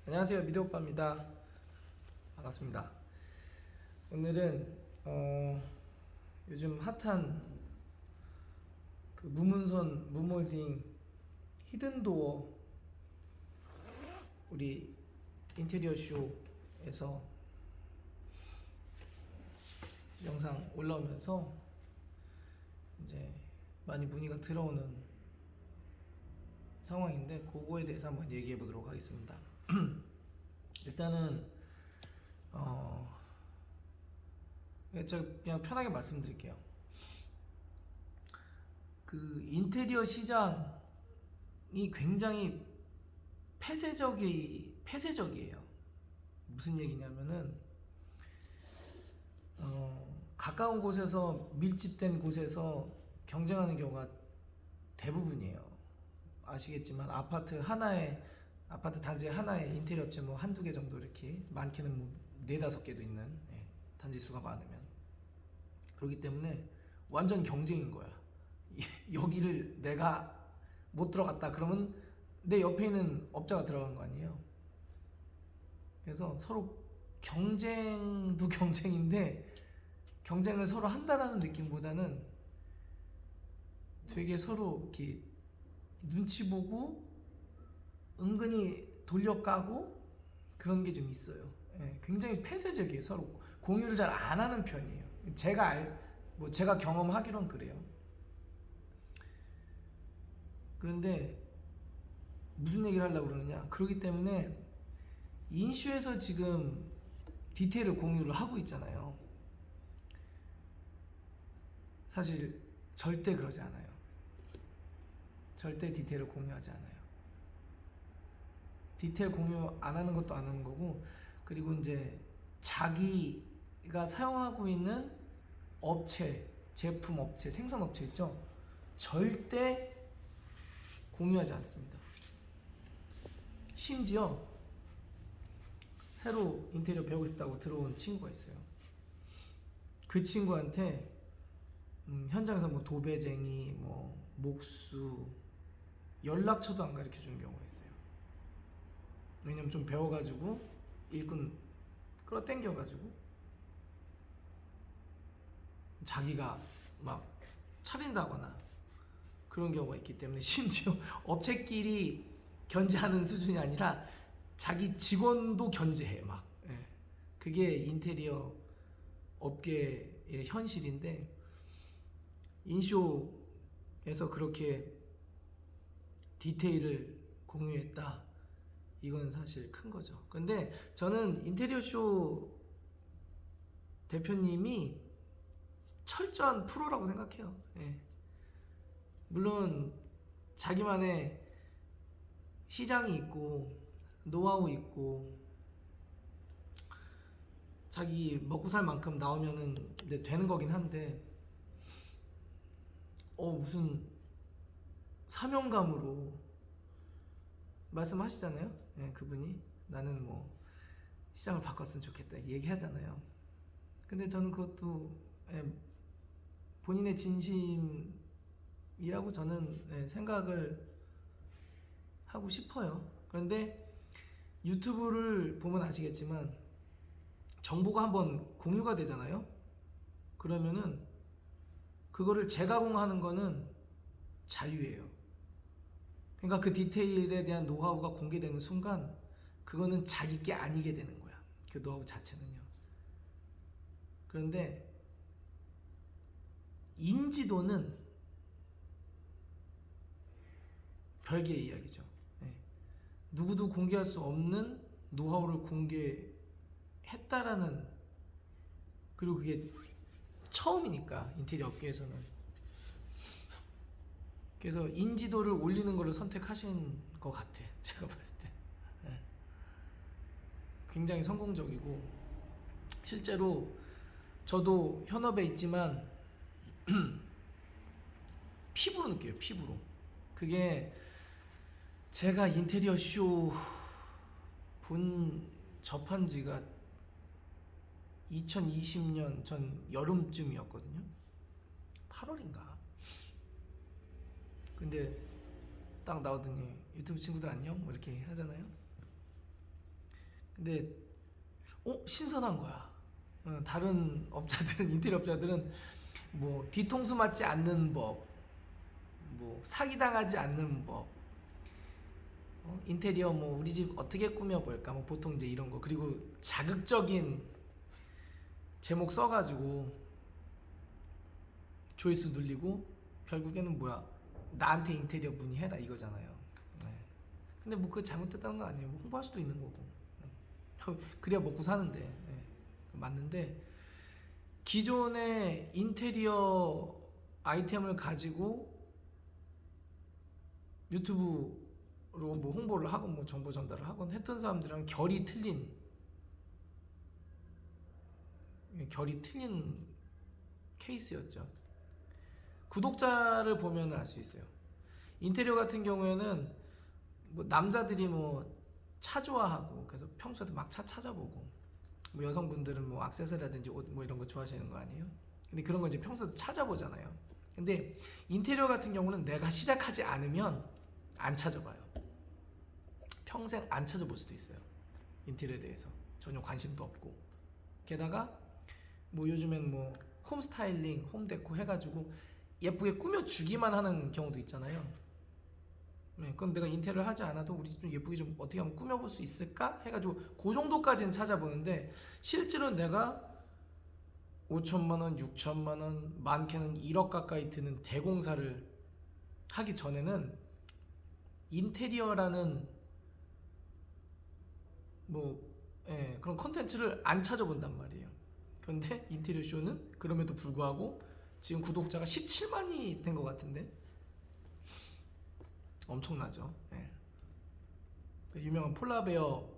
안녕하세요, 미드오빠입니다. 반갑습니다. 오늘은 요즘 핫한 그 무문선 무몰딩 히든도어 우리 인테리어 쇼에서 영상 올라오면서 이제 많이 문의가 들어오는 상황인데 그거에 대해서 한번 얘기해 보도록 하겠습니다. 일단은 제가 그냥 편하게 말씀드릴게요. 그 인테리어 시장이 굉장히 폐쇄적이에요. 무슨 얘기냐면은 가까운 곳에서 밀집된 곳에서 경쟁하는 경우가 대부분이에요. 아시겠지만 아파트 단지 하나에 인테리어 업체 뭐 한두 개 정도 이렇게 많게는 뭐 네다섯 개도 있는 단지 수가 많으면 그렇기 때문에 완전 경쟁인 거야. 여기를 내가 못 들어갔다 그러면 내 옆에 있는 업자가 들어간 거 아니에요. 그래서 서로 경쟁도 경쟁인데 경쟁을 서로 한다라는 느낌보다는 되게 서로 이렇게 눈치 보고 은근히 돌려까고 그런 게 좀 있어요. 굉장히 폐쇄적이에요. 서로 공유를 잘 안 하는 편이에요. 제가 경험하기론 그래요. 그런데 무슨 얘기를 하려고 그러느냐? 그렇기 때문에 인슈에서 지금 디테일을 공유를 하고 있잖아요. 사실 절대 그러지 않아요. 절대 디테일을 공유하지 않아요. 디테일 공유 안 하는 것도 안 하는 거고, 그리고 이제 자기가 사용하고 있는 업체, 제품 업체, 생산 업체 있죠? 절대 공유하지 않습니다. 심지어 새로 인테리어 배우고 싶다고 들어온 친구가 있어요. 그 친구한테 현장에서 뭐 도배쟁이, 뭐 목수, 연락처도 안 가르쳐 주는 경우가 있어요. 왜냐면 좀 배워가지고 일꾼 끌어당겨가지고 자기가 막 차린다거나 그런 경우가 있기 때문에 심지어 업체끼리 견제하는 수준이 아니라 자기 직원도 견제해 막. 그게 인테리어 업계의 현실인데 인쇼에서 그렇게 디테일을 공유했다. 이건 사실 큰 거죠. 근데 저는 인테리어 쇼 대표님이 철저한 프로라고 생각해요. 물론 자기만의 시장이 있고 노하우 있고 자기 먹고 살 만큼 나오면은 이제 되는 거긴 한데 무슨 사명감으로 말씀하시잖아요. 그분이 나는 뭐 시장을 바꿨으면 좋겠다 얘기하잖아요. 근데 저는 그것도 본인의 진심이라고 저는 생각을 하고 싶어요. 그런데 유튜브를 보면 아시겠지만 정보가 한번 공유가 되잖아요. 그러면은 그거를 재가공하는 거는 자유예요. 그러니까 그 디테일에 대한 노하우가 공개되는 순간 그거는 자기 게 아니게 되는 거야. 그 노하우 자체는요. 그런데 인지도는 별개의 이야기죠. 누구도 공개할 수 없는 노하우를 공개했다라는, 그리고 그게 처음이니까 인테리어 업계에서는. 그래서 인지도를 올리는 걸로 선택하신 것 같아. 제가 봤을 때 굉장히 성공적이고, 실제로 저도 현업에 있지만 피부로 느껴요. 피부로. 그게 제가 인테리어 쇼 접한 지가 2020년 전 여름쯤이었거든요. 8월인가. 근데 딱 나오더니 유튜브 친구들 안녕? 뭐 이렇게 하잖아요. 근데 신선한 거야. 다른 업자들은 인테리어 업자들은 뭐 뒤통수 맞지 않는 법, 뭐 사기당하지 않는 법, 인테리어 뭐 우리 집 어떻게 꾸며볼까 뭐 보통 이제 이런 거, 그리고 자극적인 제목 써가지고 조회수 늘리고 결국에는 뭐야, 나한테 인테리어 문의해라 이거잖아요. 네. 근데 뭐 그거 잘못됐다는 거 아니에요. 뭐 홍보할 수도 있는 거고. 그래야 먹고 사는데. 네. 맞는데 기존의 인테리어 아이템을 가지고 유튜브로 뭐 홍보를 하고 뭐 정보 전달을 하곤 했던 사람들이랑 결이 틀린 케이스였죠. 구독자를 보면 알 수 있어요. 인테리어 같은 경우에는 뭐 남자들이 뭐 차 좋아하고 그래서 평소에도 막 차 찾아보고, 뭐 여성분들은 뭐 액세서리라든지 옷 뭐 이런 거 좋아하시는 거 아니에요? 근데 그런 거 이제 평소에도 찾아보잖아요. 근데 인테리어 같은 경우는 내가 시작하지 않으면 안 찾아봐요. 평생 안 찾아볼 수도 있어요. 인테리어에 대해서 전혀 관심도 없고, 게다가 뭐 요즘엔 뭐 홈 스타일링, 홈 데코 해가지고 예쁘게 꾸며주기만 하는 경우도 있잖아요. 네, 그럼 내가 인테리어를 하지 않아도 우리 집 좀 예쁘게 좀 어떻게 하면 꾸며볼 수 있을까 해가지고 그 정도까지는 찾아보는데, 실제로 내가 5천만 원, 6천만 원, 많게는 1억 가까이 드는 대공사를 하기 전에는 인테리어라는 뭐 그런 컨텐츠를 안 찾아본단 말이에요. 그런데 인테리어 쇼는 그럼에도 불구하고 지금 구독자가 17만이 된 것 같은데 엄청나죠. 유명한 폴라베어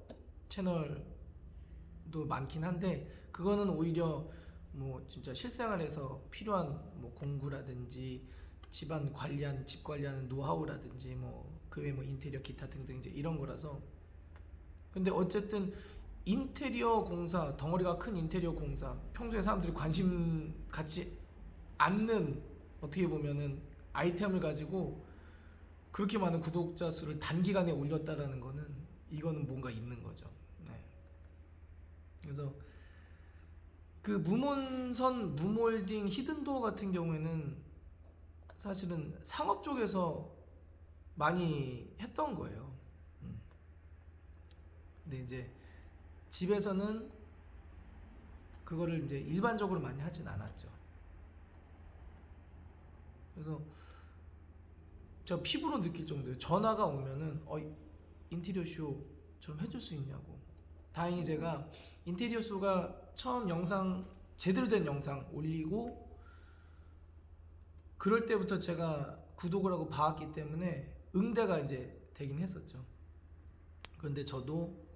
채널도 많긴 한데, 그거는 오히려 뭐 진짜 실생활에서 필요한 뭐 공구라든지 집안 관리하는, 집 관리하는 노하우라든지 뭐 그 외 뭐 인테리어 기타 등등 이제 이런 거라서. 근데 어쨌든 인테리어 공사, 덩어리가 큰 인테리어 공사, 평소에 사람들이 관심 갖지 않는, 어떻게 보면은 아이템을 가지고 그렇게 많은 구독자 수를 단기간에 올렸다라는 거는, 이거는 뭔가 있는 거죠. 네. 그래서 그 무몬선, 무몰딩, 히든도어 같은 경우에는 사실은 상업 쪽에서 많이 했던 거예요. 근데 이제 집에서는 그거를 이제 일반적으로 많이 하진 않았죠. 그래서 저 피부로 느낄 정도예요. 전화가 오면은 인테리어 쇼 좀 해줄 수 있냐고. 다행히 제가 인테리어 쇼가 처음 영상, 제대로 된 영상 올리고 그럴 때부터 제가 구독을 하고 봐왔기 때문에 응대가 이제 되긴 했었죠. 그런데 저도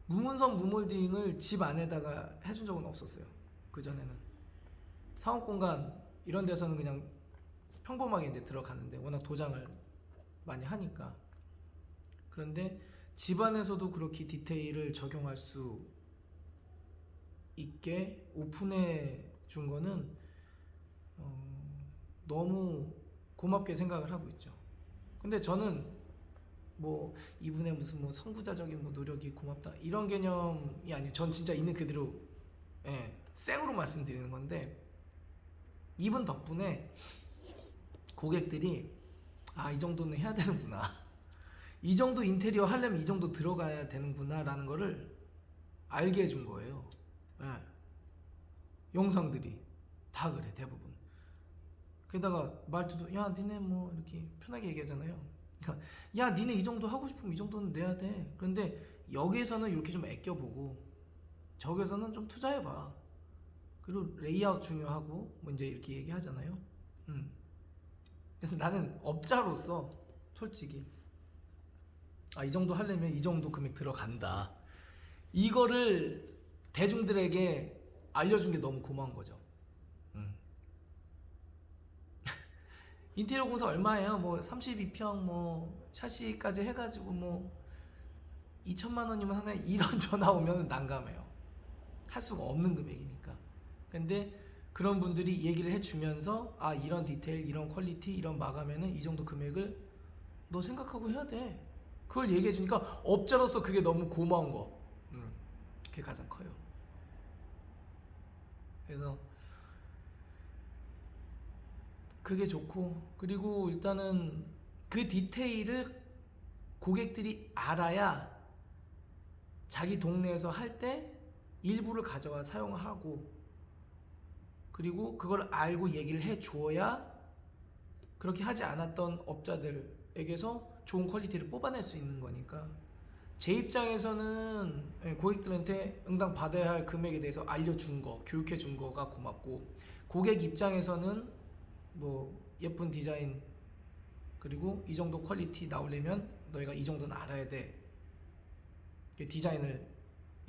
무문선 무몰딩을 집 안에다가 해준 적은 없었어요. 그전에는 상업공간 이런 데서는 그냥 평범하게 이제 들어가는데, 워낙 도장을 많이 하니까. 그런데 집안에서도 그렇게 디테일을 적용할 수 있게 오픈해 준 거는 너무 고맙게 생각을 하고 있죠. 근데 저는 뭐 이분의 무슨 뭐 선구자적인 뭐 노력이 고맙다 이런 개념이 아니에요. 전 진짜 있는 그대로 생으로 말씀드리는 건데, 이분 덕분에 고객들이 이 정도는 해야 되는구나, 이 정도 인테리어 하려면 이 정도 들어가야 되는구나 라는 거를 알게 해준 거예요. 영상들이 다 그래, 대부분. 게다가 말투도 야 니네 뭐 이렇게 편하게 얘기하잖아요. 그러니까 야 니네 이 정도 하고 싶으면 이 정도는 내야 돼. 그런데 여기에서는 이렇게 좀 아껴보고 저기에서는 좀 투자해봐. 그리고 레이아웃 중요하고 뭐 이제 이렇게 얘기하잖아요. 그래서 나는 업자로서 솔직히 이 정도 하려면 이 정도 금액 들어간다, 이거를 대중들에게 알려준 게 너무 고마운 거죠. 인테리어 공사 얼마예요? 뭐 32평 뭐 샤시까지 해가지고 뭐 2천만 원이면 하나, 이런 전화 오면 난감해요. 할 수가 없는 금액이니까. 근데 그런 분들이 얘기를 해주면서 이런 디테일, 이런 퀄리티, 이런 마감에는 이 정도 금액을 너 생각하고 해야 돼, 그걸 얘기해 주니까 업자로서 그게 너무 고마운 거. 그게 가장 커요. 그래서 그게 좋고, 그리고 일단은 그 디테일을 고객들이 알아야 자기 동네에서 할 때 일부를 가져와 사용하고, 그리고 그걸 알고 얘기를 해줘야 그렇게 하지 않았던 업자들에게서 좋은 퀄리티를 뽑아낼 수 있는 거니까, 제 입장에서는 고객들한테 응당 받아야 할 금액에 대해서 알려준 거, 교육해 준 거가 고맙고, 고객 입장에서는 뭐 예쁜 디자인 그리고 이 정도 퀄리티 나오려면 너희가 이 정도는 알아야 돼, 디자인을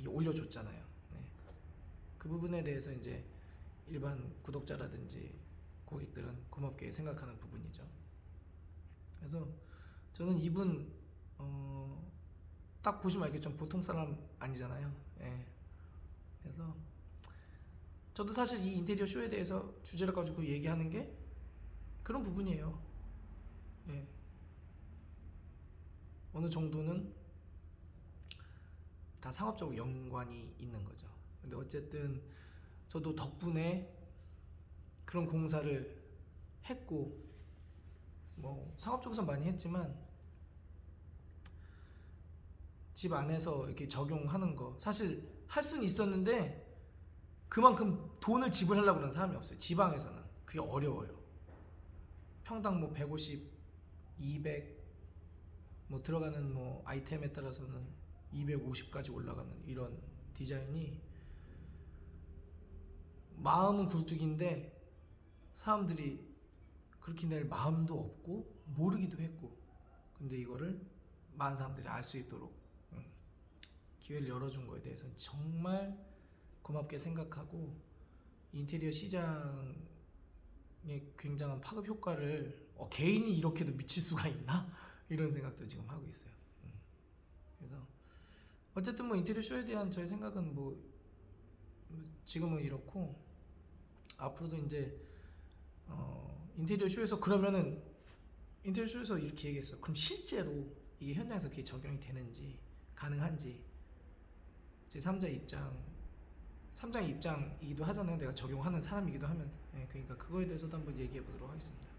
올려줬잖아요. 네. 그 부분에 대해서 이제 일반 구독자라든지 고객들은 고맙게 생각하는 부분이죠. 그래서 저는 이분 딱 보시면 알겠지만 보통 사람 아니잖아요. 예. 그래서 저도 사실 이 인테리어 쇼에 대해서 주제를 가지고 얘기하는 게 그런 부분이에요. 예. 어느 정도는 다 상업적으로 연관이 있는 거죠. 근데 어쨌든 저도 덕분에 그런 공사를 했고, 뭐 상업적으로서 많이 했지만 집 안에서 이렇게 적용하는 거 사실 할 수는 있었는데 그만큼 돈을 지불하려고 그러는 사람이 없어요. 지방에서는 그게 어려워요. 평당 뭐 150, 200, 뭐 들어가는 뭐 아이템에 따라서는 250까지 올라가는 이런 디자인이, 마음은 굴뚝인데 사람들이 그렇게 낼 마음도 없고 모르기도 했고, 근데 이거를 많은 사람들이 알 수 있도록 기회를 열어준 거에 대해서는 정말 고맙게 생각하고, 인테리어 시장에 굉장한 파급 효과를 개인이 이렇게도 미칠 수가 있나? 이런 생각도 지금 하고 있어요. 그래서 어쨌든 뭐 인테리어 쇼에 대한 저의 생각은 뭐 지금은 이렇고, 앞으로도 이제 인테리어 쇼에서, 그러면은 인테리어 쇼에서 이렇게 얘기했어. 그럼 실제로 이게 현장에서 그게 적용이 되는지 가능한지, 제 3자의 입장이기도 하잖아요. 내가 적용하는 사람이기도 하면서. 그러니까 그거에 대해서도 한번 얘기해 보도록 하겠습니다.